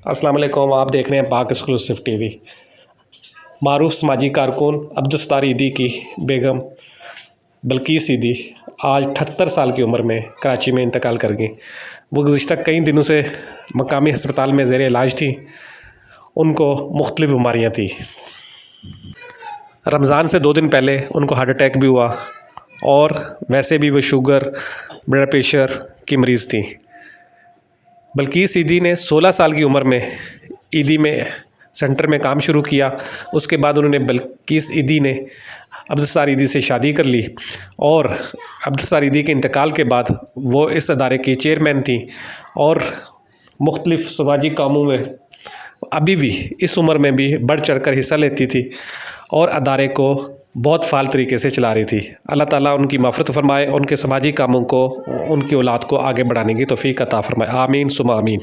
السلام علیکم، آپ دیکھ رہے ہیں پاک ایکسکلوسو ٹی وی۔ معروف سماجی کارکن عبدالستار ایدھی کی بیگم بلقیس ایدھی آج 78 سال کی عمر میں کراچی میں انتقال کر گئیں۔ وہ گزشتہ کئی دنوں سے مقامی ہسپتال میں زیر علاج تھی۔ ان کو مختلف بیماریاں تھیں۔ رمضان سے 2 دن پہلے ان کو ہارٹ اٹیک بھی ہوا اور ویسے بھی وہ شوگر، بلڈ پریشر کی مریض تھیں۔ بلقیس ایدھی نے 16 سال کی عمر میں ایدھی میں سینٹر میں کام شروع کیا۔ اس کے بعد انہوں نے بلقیس ایدھی نے عبدالستار ایدھی سے شادی کر لی اور عبدالستار ایدھی کے انتقال کے بعد وہ اس ادارے کی چیئرمین تھیں اور مختلف سماجی کاموں میں ابھی بھی اس عمر میں بھی بڑھ چڑھ کر حصہ لیتی تھی اور ادارے کو بہت فعال طریقے سے چلا رہی تھی۔ اللہ تعالیٰ ان کی مغفرت فرمائے، ان کے سماجی کاموں کو، ان کی اولاد کو آگے بڑھانے کی توفیق عطا فرمائے۔ آمین ثم آمین۔